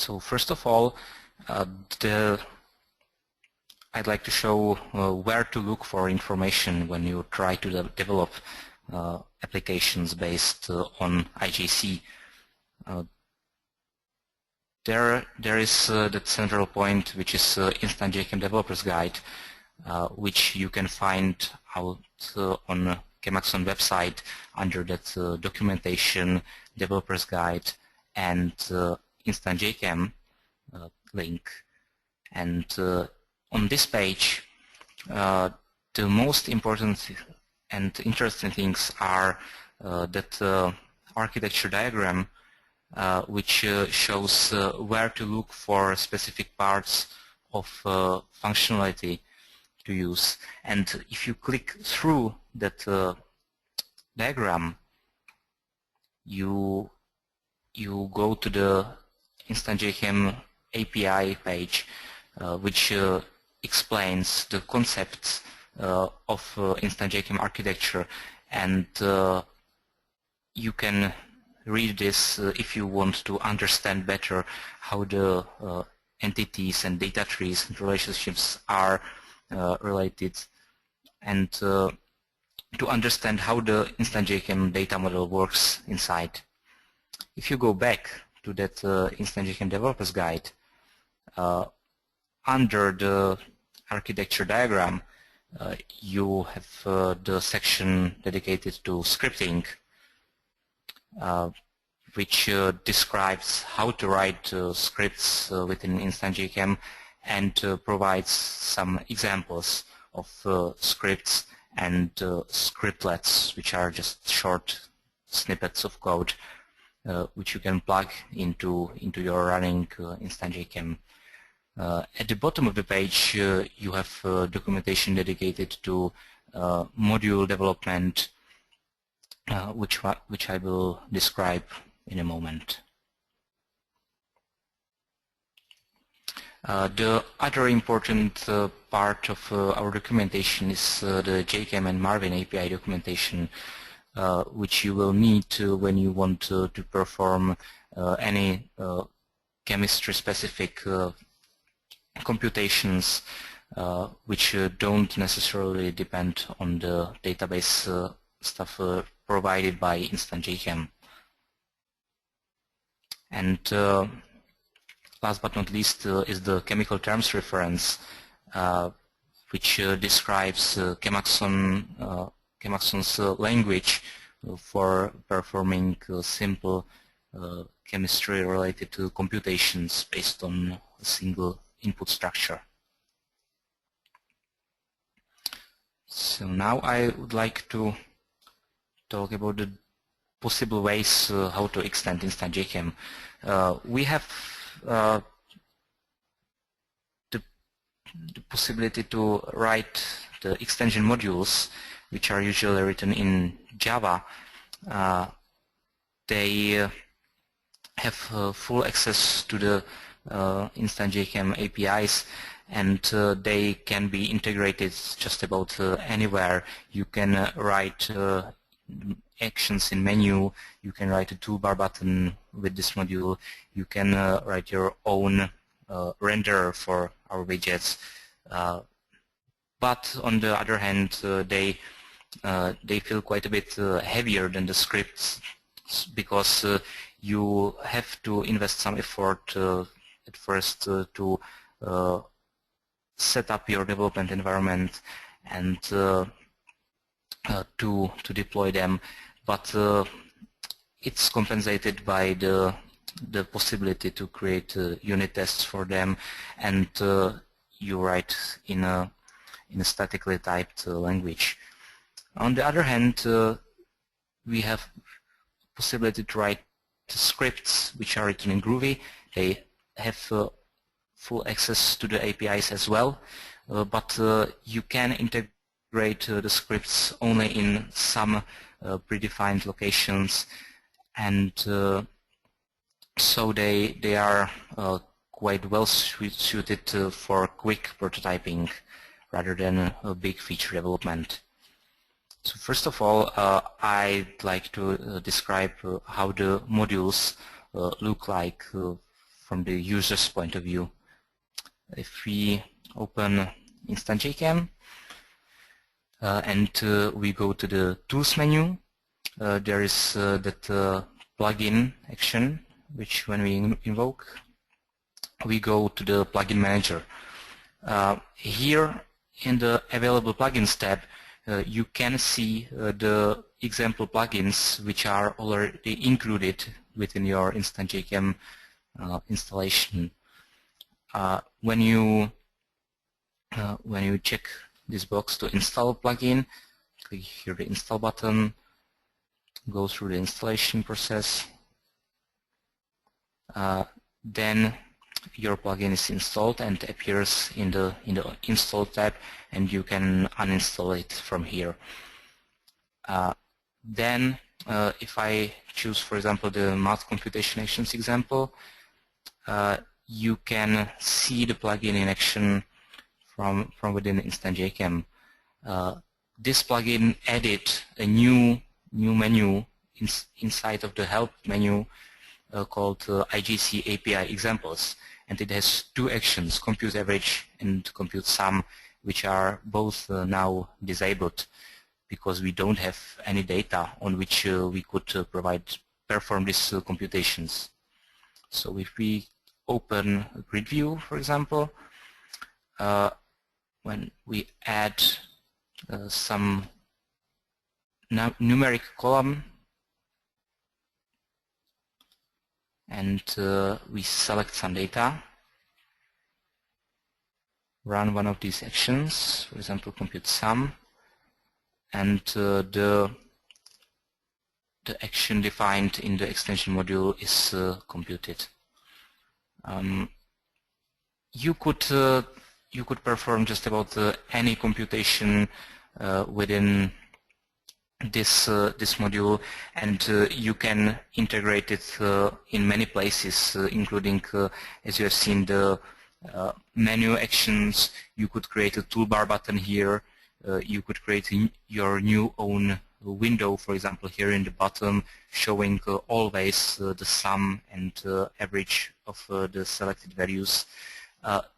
So first of all, I'd like to show where to look for information when you try to develop applications based on IJC. There is the central point, which is Instant JChem Developers Guide, which you can find out on ChemAxon website under that documentation, Developers Guide, and Instant JChem link. And on this page, the most important and interesting things are that architecture diagram, which shows where to look for specific parts of functionality to use. And if you click through that diagram, you go to the Instant JChem API page, which explains the concepts of Instant JChem architecture, and you can read this if you want to understand better how the entities and data trees and relationships are related, and to understand how the Instant JChem data model works inside. If you go back to that Instant JChem Developers Guide, under the architecture diagram, you have the section dedicated to scripting, which describes how to write scripts within Instant JChem, and provides some examples of scripts and scriptlets, which are just short snippets of code which you can plug into your running Instant JChem. At the bottom of the page, you have documentation dedicated to module development, which I will describe in a moment. The other important part of our documentation is the JChem and Marvin API documentation, which you will need when you want to perform any chemistry-specific computations which don't necessarily depend on the database stuff provided by Instant JChem. And last but not least is the chemical terms reference, which describes ChemAxon's language for performing simple chemistry-related computations based on a single input structure. So now I would like to talk about the possible ways how to extend Instant JChem. We have the possibility to write the extension modules, which are usually written in Java. They have full access to the Instant JChem APIs, and they can be integrated just about anywhere. You can write actions in menu, you can write a toolbar button with this module, you can write your own renderer for our widgets. But on the other hand, they feel quite a bit heavier than the scripts, because you have to invest some effort at first to set up your development environment and to deploy them, but it's compensated by the possibility to create unit tests for them, and you write in a statically typed language. On the other hand, we have possibility to write scripts which are written in Groovy. They have full access to the APIs as well, but you can integrate the scripts only in some predefined locations, and so they are quite well suited for quick prototyping rather than a big feature development. So first of all, I'd like to describe how the modules look like from the user's point of view. If we open Instant JChem and we go to the Tools menu, there is that plugin action, which when we invoke, we go to the plugin manager. Here in the available plugins tab, you can see the example plugins which are already included within your Instant JChem installation. When you check this box to install a plugin, click here the install button, go through the installation process, then your plugin is installed and appears in the install tab, and you can uninstall it from here. Then if I choose, for example, the math computation actions example, you can see the plugin in action from within Instant JChem. This plugin added a new menu inside of the help menu called IJC API examples, and it has two actions, compute average and compute sum, which are both now disabled because we don't have any data on which we could perform these computations. So if we open a grid view, for example, when we add some numeric column and we select some data, run one of these actions, for example compute sum, and the action defined in the extension module is computed. You could perform just about any computation within this module, and you can integrate it in many places, including, as you have seen, the menu actions. You could create a toolbar button here. You could create your new own window, for example, here in the bottom, showing always the sum and average of the selected values.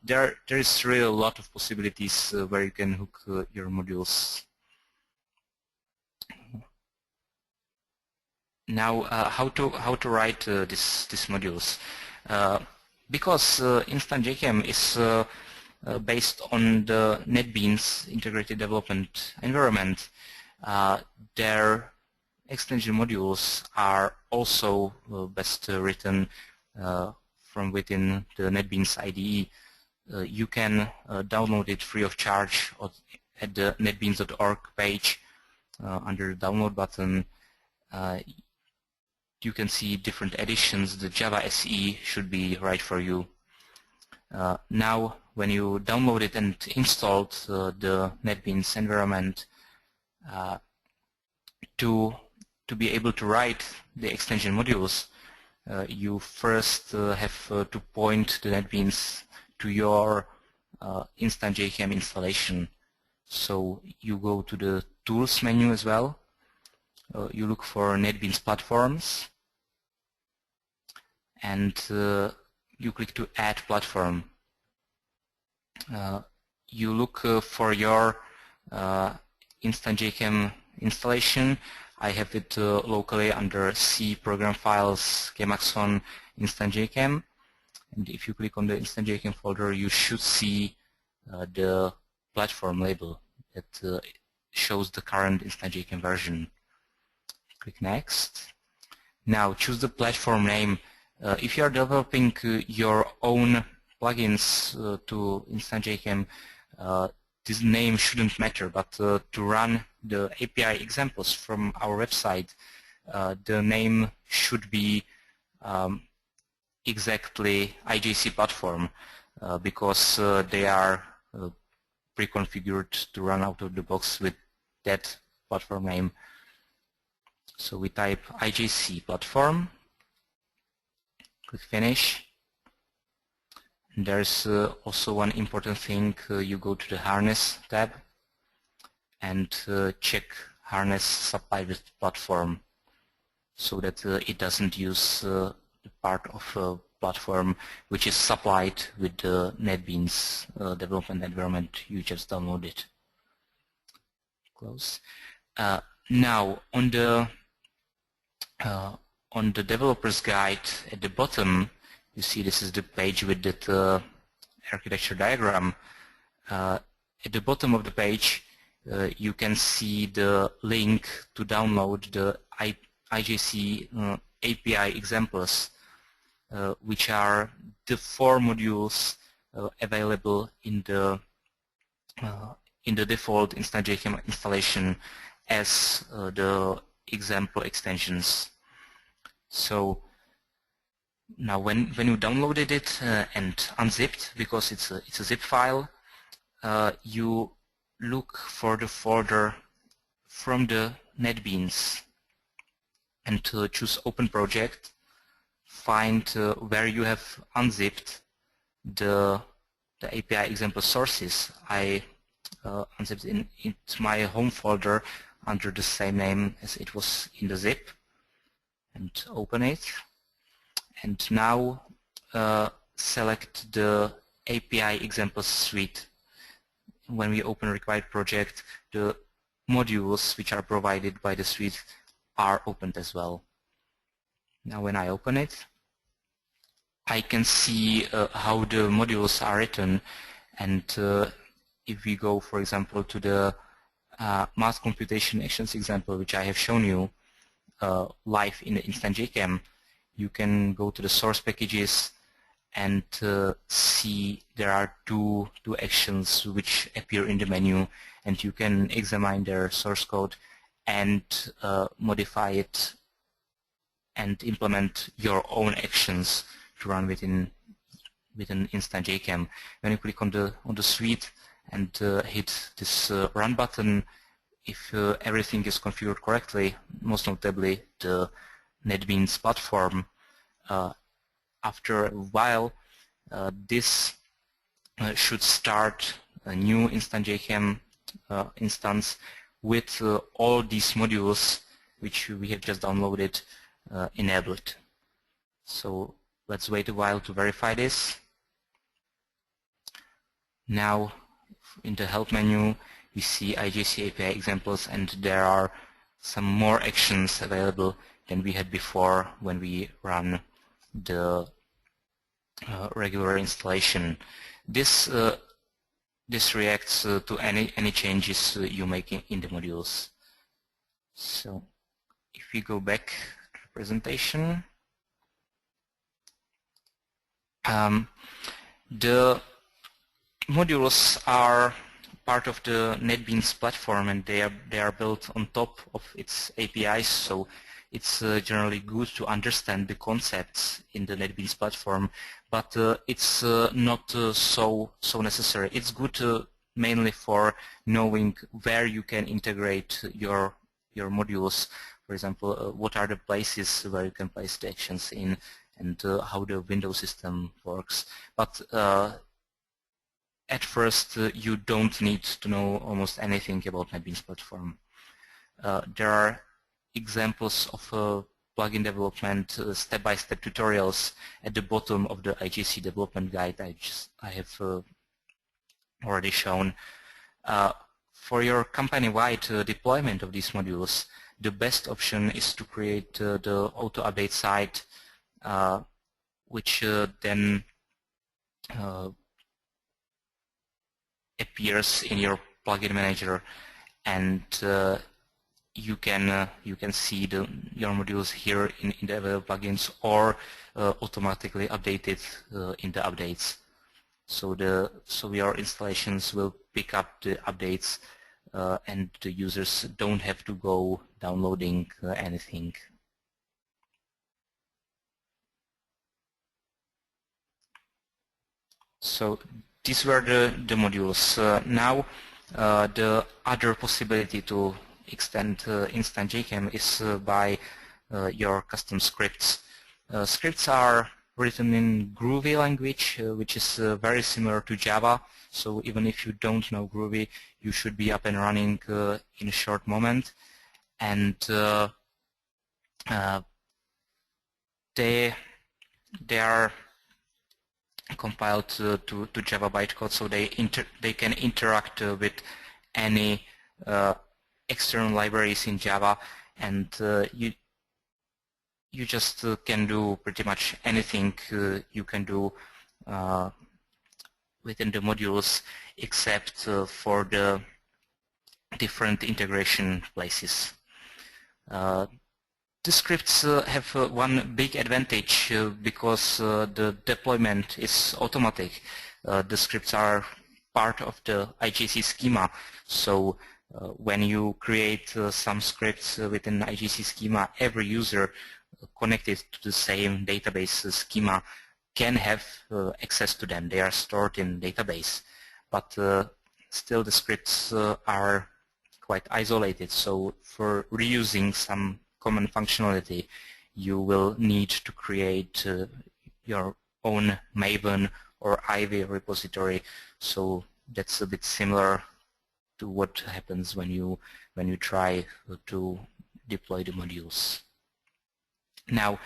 There is really a lot of possibilities where you can hook your modules. Now, how to write these modules? Because Instant JChem is based on the NetBeans integrated development environment, their extension modules are also best written from within the NetBeans IDE. You can download it free of charge at the netbeans.org page under the download button. You can see different editions. The Java SE should be right for you. Now, when you download it and installed the NetBeans environment, to be able to write the extension modules, you first have to point the NetBeans to your Instant JChem installation. So you go to the Tools menu as well. You look for NetBeans platforms, and you click to add platform. You look for your Instant JChem installation. I have it locally under C program files, ChemAxon, Instant JChem. And if you click on the Instant JChem folder, you should see the platform label that shows the current Instant JChem version. Click Next. Now choose the platform name. If you are developing your own plugins to Instant JChem, this name shouldn't matter, but to run the API examples from our website, the name should be exactly IJC platform because they are pre-configured to run out of the box with that platform name. So we type IJC platform, click Finish. And there's also one important thing. You go to the Harness tab and check Harness supplied with platform so that it doesn't use the part of platform, which is supplied with the NetBeans development environment you just downloaded. Close. Now on the developer's guide at the bottom, you see this is the page with the architecture diagram. At the bottom of the page, you can see the link to download the IJC API examples, which are the 4 modules available in the default Instant JChem installation as the example extensions. So now when you downloaded it and unzipped, because it's a zip file, you look for the folder from the NetBeans and choose Open Project. Find where you have unzipped the API example sources. I unzipped into my home folder under the same name as it was in the zip, and open it. And now select the API example suite. When we open required project, the modules which are provided by the suite are opened as well. Now when I open it, I can see how the modules are written, and if we go, for example, to the mass computation actions example, which I have shown you live in the Instant JChem, you can go to the source packages and see there are two actions which appear in the menu, and you can examine their source code and modify it and implement your own actions to run within Instant JChem. When you click on the suite and hit this run button, if everything is configured correctly, most notably the NetBeans platform, after a while this should start a new Instant JChem instance with all these modules which we have just downloaded enabled. So let's wait a while to verify this. Now in the help menu we see IJC API examples, and there are some more actions available than we had before when we run the regular installation. This reacts to any changes you make in the modules. So if we go back to the presentation, the modules are part of the NetBeans platform, and they are built on top of its APIs, so it's generally good to understand the concepts in the NetBeans platform, but it's not so necessary. It's good mainly for knowing where you can integrate your modules. For example, what are the places where you can place the actions in, and how the window system works. But at first, you don't need to know almost anything about NetBeans platform. There are examples of plugin development, step-by-step tutorials at the bottom of the IJC development guide I have already shown. For your company-wide deployment of these modules, the best option is to create the auto-update site, which then appears in your plugin manager, and you can see your modules here in the available plugins, or automatically updated in the updates. So your installations will pick up the updates, and the users don't have to go downloading anything. So these were the modules. Now the other possibility to extend Instant JChem is by your custom scripts. Scripts are written in Groovy language, which is very similar to Java. So even if you don't know Groovy, you should be up and running in a short moment. And they are compiled to Java bytecode, so they can interact with any external libraries in Java, and you just can do pretty much anything you can do within the modules, except for the different integration places. The scripts have one big advantage because the deployment is automatic. The scripts are part of the IGC schema, so when you create some scripts within IGC schema, every user connected to the same database schema can have access to them. They are stored in database, but still the scripts are quite isolated, so for reusing some common functionality, you will need to create your own Maven or Ivy repository. So that's a bit similar to what happens when you try to deploy the modules. Now,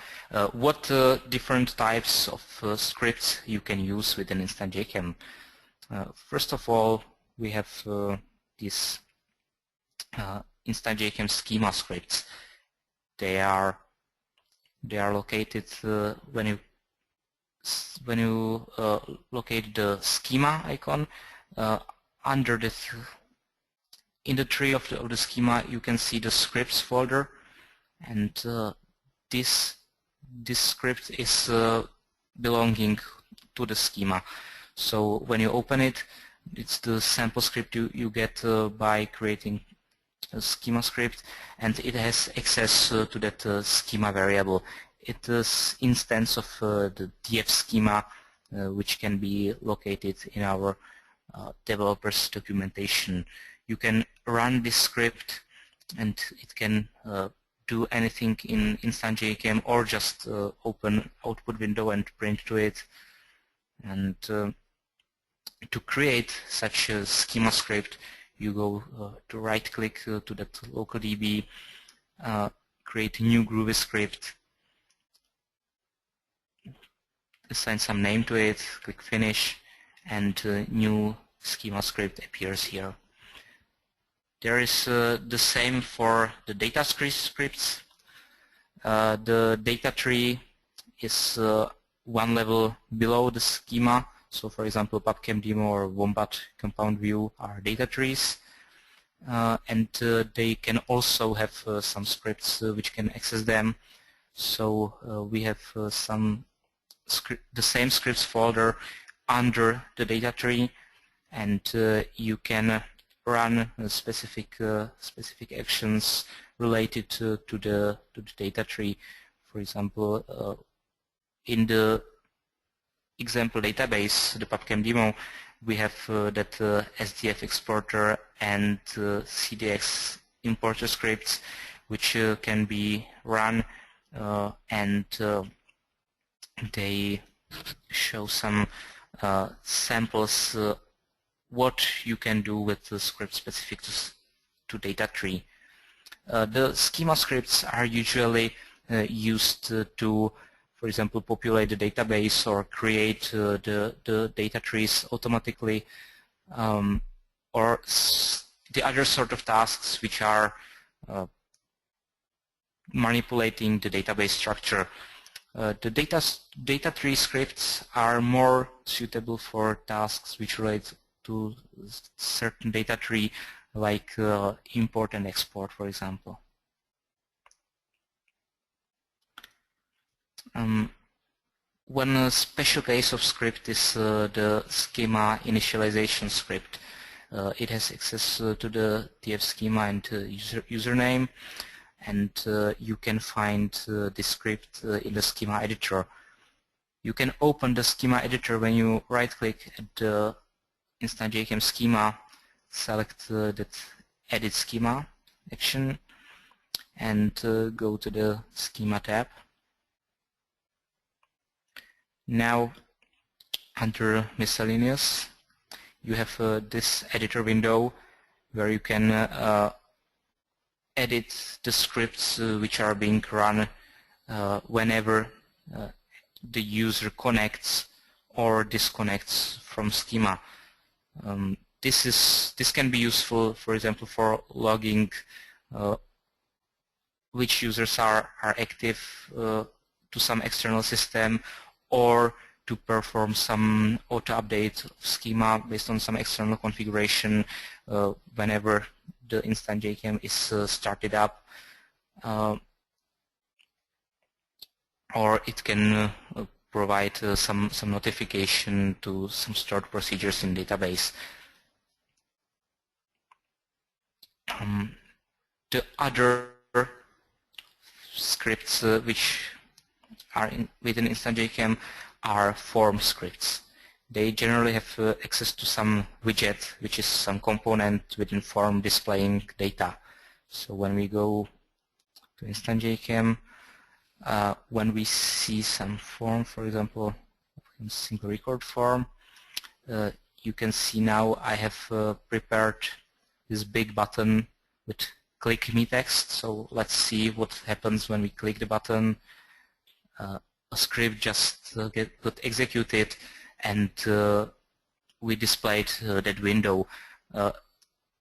what different types of scripts you can use within Instant JChem? First of all, we have these Instant JChem schema scripts. They are located when you locate the schema icon under in the tree of the schema, you can see the scripts folder, and this script is belonging to the schema. So when you open it, it's the sample script you get by creating a schema script, and it has access to that schema variable. It is instance of the df schema, which can be located in our developers documentation. You can run this script, and it can do anything in Instant JChem, or just open output window and print to it. And to create such a schema script, you go to right-click to that local DB, create a new Groovy script, assign some name to it, click Finish, and a new schema script appears here. There is the same for the data scripts. The data tree is one level below the schema. So for example, PubChem demo or Wombat compound view are data trees, and they can also have some scripts which can access them. So we have the same scripts folder under the data tree, and you can run specific actions related to the data tree. For example, in the example database, the PubChem demo, we have that SDF exporter and CDX importer scripts, which can be run, and they show some samples what you can do with the script specific to data tree. The schema scripts are usually used to, for example, populate the database or create the data trees automatically, or the other sort of tasks which are manipulating the database structure. The data tree scripts are more suitable for tasks which relate to certain data tree, like import and export, for example. One special case of script is the schema initialization script. It has access to the df schema and username, and you can find this script in the schema editor. You can open the schema editor when you right-click at the Instant JChem schema, select that Edit Schema action, and go to the Schema tab. Now, under Miscellaneous, you have this editor window where you can edit the scripts which are being run whenever the user connects or disconnects from schema. This can be useful, for example, for logging which users are active to some external system, or to perform some auto update of schema based on some external configuration whenever the Instant JChem is started up. Or it can provide some notification to some stored procedures in database. The other scripts which are within Instant JChem are form scripts. They generally have access to some widget, which is some component within form displaying data. So when we go to Instant JChem, when we see some form, for example, simple record form, you can see now I have prepared this big button with click me text. So let's see what happens when we click the button. A script just got executed, and we displayed that window.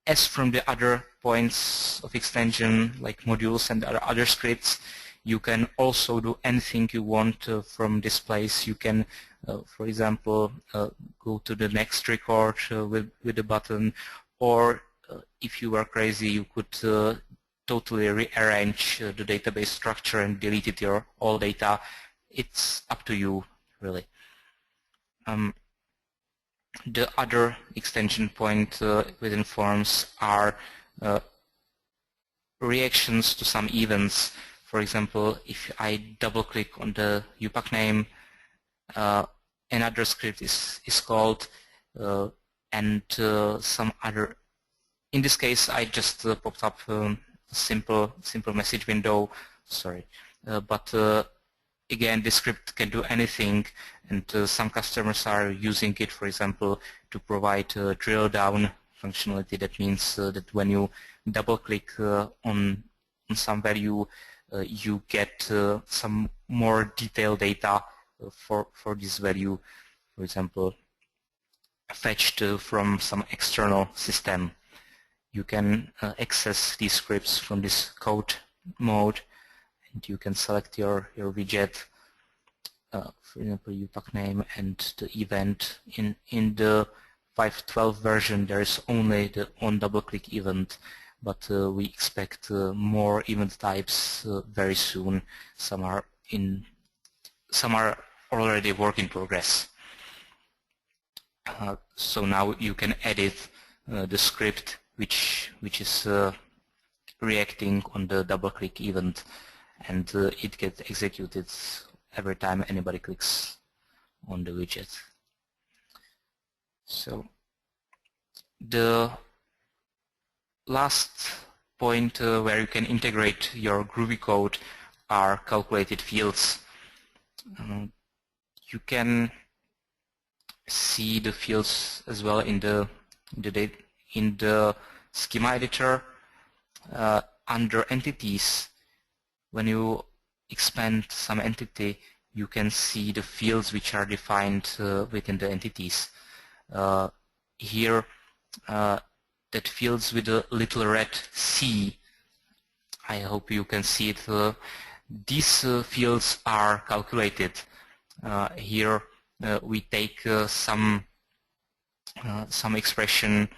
As from the other points of extension, like modules and other scripts, you can also do anything you want from this place. You can, for example, go to the next record with the button, or if you were crazy, you could totally rearrange the database structure and delete your all data. It's up to you, really. The other extension point within forms are reactions to some events. For example, if I double-click on the UPAC name, another script is called, and some other. In this case, I just popped up a simple message window. Sorry, but again, this script can do anything, and some customers are using it, for example, to provide drill down functionality. That means that when you double-click on some value, you get some more detailed data for this value, for example, fetched from some external system. You can access these scripts from this code mode, and you can select your widget, for example, UPAC name and the event. In the 5.12 version, there is only the on double-click event, but we expect more event types very soon. Some are already work in progress. So now you can edit the script which is reacting on the double-click event, and it gets executed every time anybody clicks on the widget. So the last point where you can integrate your Groovy code are calculated fields. You can see the fields as well in the schema editor. Under entities, when you expand some entity, you can see the fields which are defined within the entities. Here, that fields with a little red C, I hope you can see it. These fields are calculated. Here we take some expression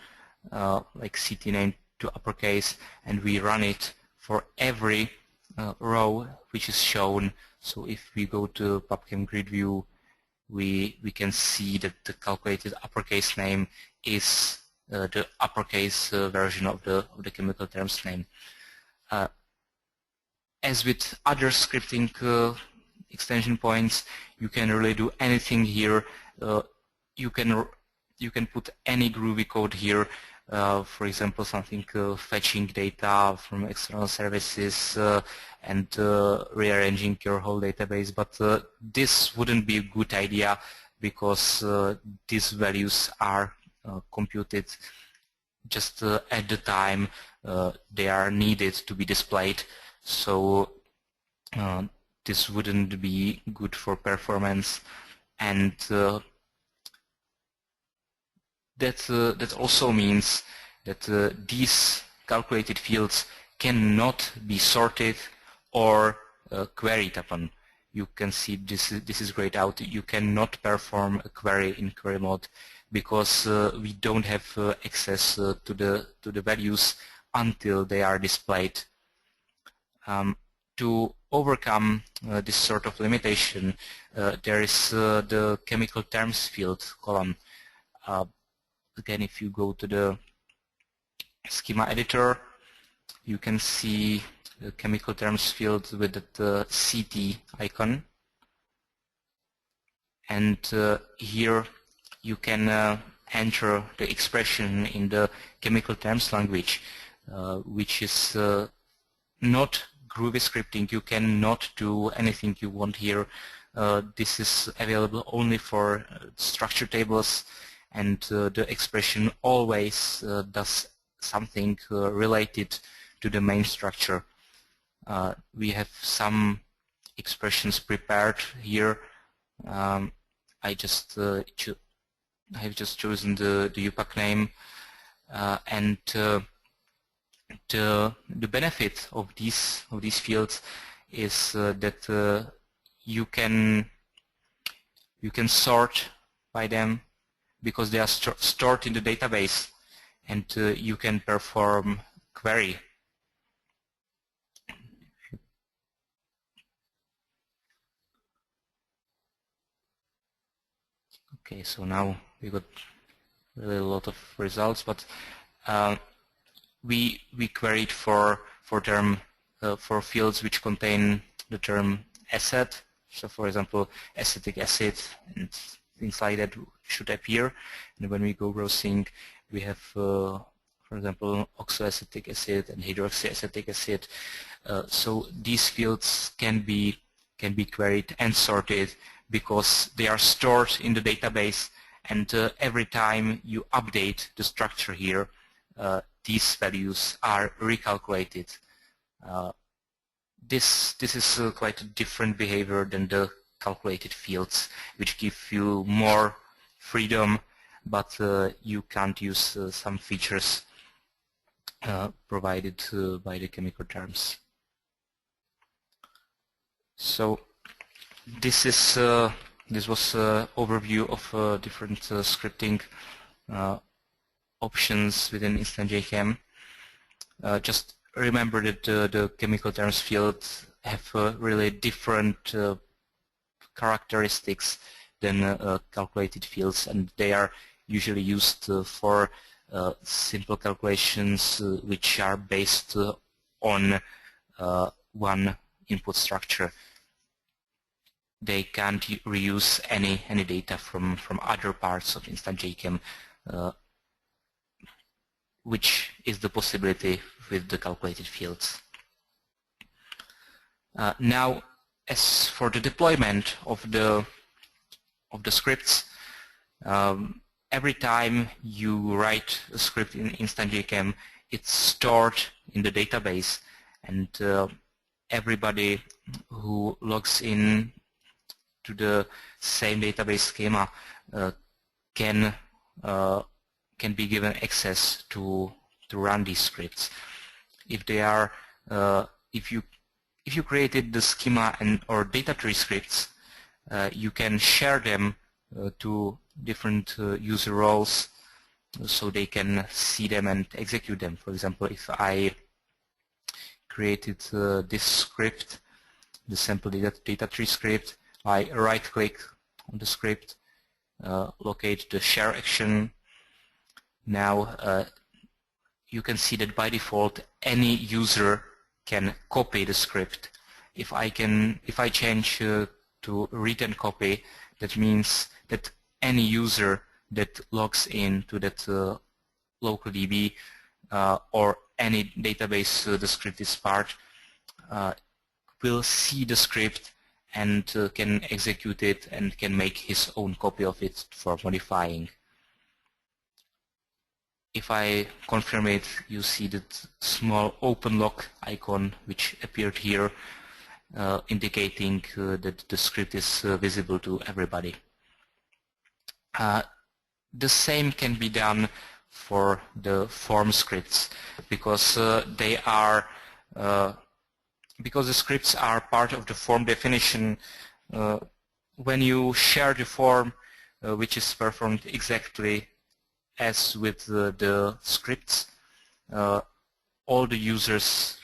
like CT name to uppercase, and we run it for every row which is shown. So if we go to PubChem grid view, we can see that the calculated uppercase name is the uppercase version of the chemical terms name. As with other scripting extension points, you can really do anything here. You can put any Groovy code here. For example, something fetching data from external services and rearranging your whole database. But this wouldn't be a good idea, because these values are computed just at the time they are needed to be displayed. So this wouldn't be good for performance, and that also means that these calculated fields cannot be sorted or queried upon. You can see this is grayed out. You cannot perform a query in query mode because we don't have access to the values until they are displayed. To overcome this sort of limitation, there is the chemical terms field column. Again, if you go to the schema editor, you can see the chemical terms field with the CT icon, and here you can enter the expression in the chemical terms language, which is not Groovy scripting. You cannot do anything you want here. This is available only for structure tables, and the expression always does something related to the main structure. We have some expressions prepared here. I have just chosen the UPAC name, and the benefit of these fields is that you can sort by them because they are stored in the database, and you can perform query. Okay, so now we got really a lot of results, but we queried for fields which contain the term acid. So, for example, acetic acid and things like that should appear. And when we go browsing, we have, for example, oxoacetic acid and hydroxyacetic acid. So these fields can be queried and sorted because they are stored in the database, and every time you update the structure here, these values are recalculated. This is quite a different behavior than the calculated fields, which give you more freedom, but you can't use some features provided by the chemical terms. So this was overview of different scripting options within Instant JChem. Just remember that the chemical terms fields have really different characteristics than calculated fields, and they are usually used for simple calculations which are based on one input structure. They can't reuse any data from other parts of Instant JChem, which is the possibility with the calculated fields. Now, as for the deployment of the scripts, every time you write a script in Instant JChem, it's stored in the database, and everybody who logs in to the same database schema can be given access to run these scripts. If they are, if you created the schema or data tree scripts, you can share them to different user roles so they can see them and execute them. For example, if I created this script, the sample data tree script, I right-click on the script, locate the share action. Now you can see that by default any user can copy the script. If I change to read and copy, that means that any user that logs in to that local DB or any database the script is part will see the script and can execute it and can make his own copy of it for modifying. If I confirm it, you see that small open lock icon which appeared here, indicating that the script is visible to everybody. the same can be done for the form scripts, because because the scripts are part of the form definition. When you share the form, which is performed exactly as with the scripts, all the users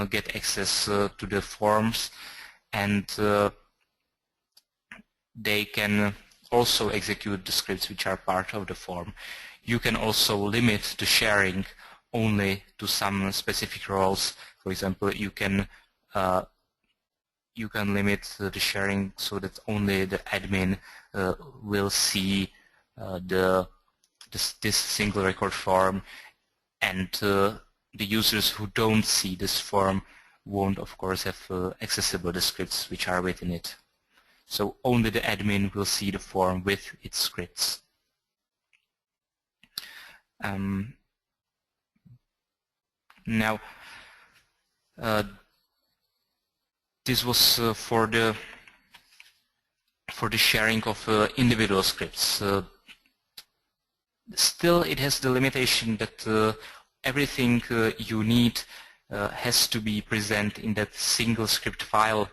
get access to the forms, and they can also execute the scripts which are part of the form. You can also limit the sharing only to some specific roles. For example, you can limit the sharing so that only the admin will see this single record form, and the users who don't see this form won't, of course, have accessible the scripts which are within it. So only the admin will see the form with its scripts. Now, this was for the sharing of individual scripts. Still, it has the limitation that everything you need has to be present in that single script file.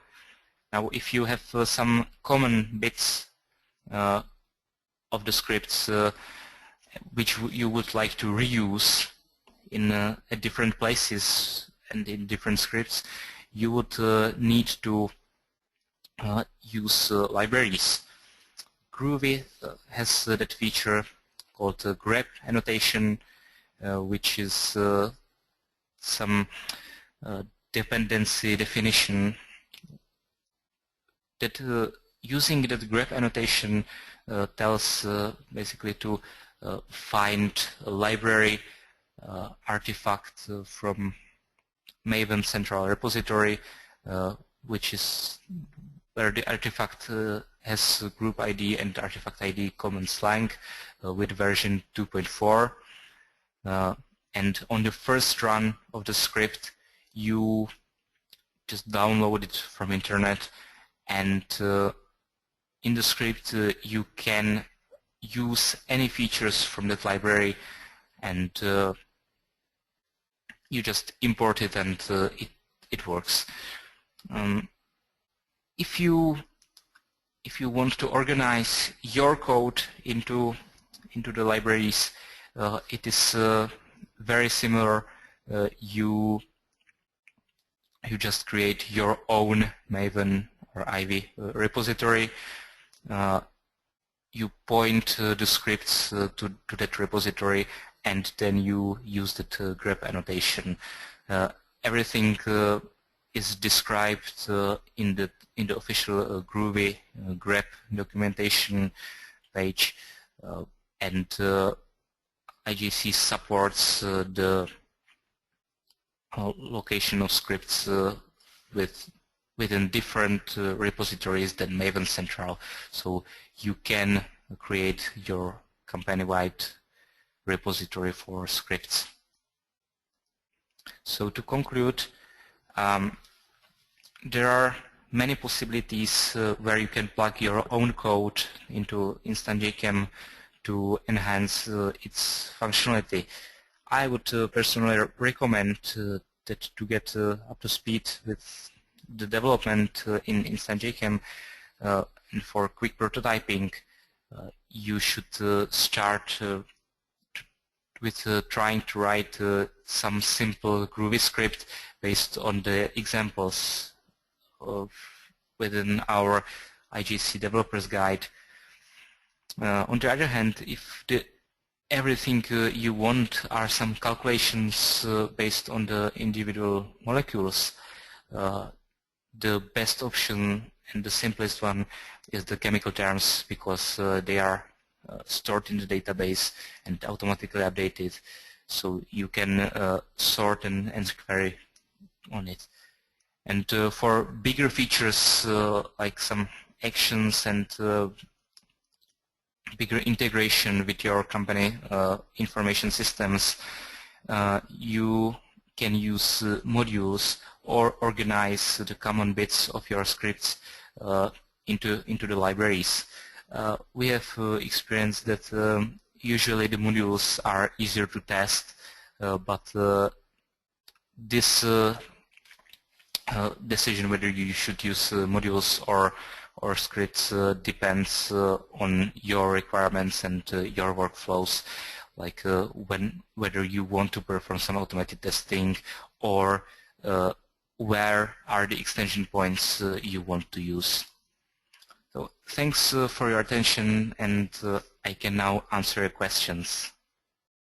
Now, if you have some common bits of the scripts which you would like to reuse in at different places and in different scripts, you would need to use libraries. Groovy has that feature called grep annotation, which is some dependency definition that using that grep annotation tells basically to find a library artifact from Maven central repository, which is where the artifact has group ID and artifact ID common slang with version 2.4. And on the first run of the script, you just download it from internet, and in the script you can use any features from that library, and you just import it, and it works. If you want to organize your code into the libraries, it is very similar. You just create your own Maven or Ivy repository. You point the scripts to that repository, and then you use that grep annotation. Everything is described in the official Groovy grep documentation page, and IJC supports the location of scripts within different repositories than Maven Central, so you can create your company-wide repository for scripts. So to conclude, there are many possibilities where you can plug your own code into Instant JChem to enhance its functionality. I would personally recommend that to get up to speed with the development in Instant JChem and for quick prototyping, you should start with trying to write some simple Groovy script based on the examples within our IJC developers guide. On the other hand, if everything you want are some calculations based on the individual molecules, the best option and the simplest one is the chemical terms, because they are stored in the database and automatically updated, so you can sort and query on it. And for bigger features like some actions and bigger integration with your company information systems, you can use modules or organize the common bits of your scripts into the libraries. We have experienced that usually the modules are easier to test, but this decision whether you should use modules or scripts depends on your requirements and your workflows, like whether you want to perform some automated testing or where are the extension points you want to use. So thanks for your attention, and I can now answer your questions.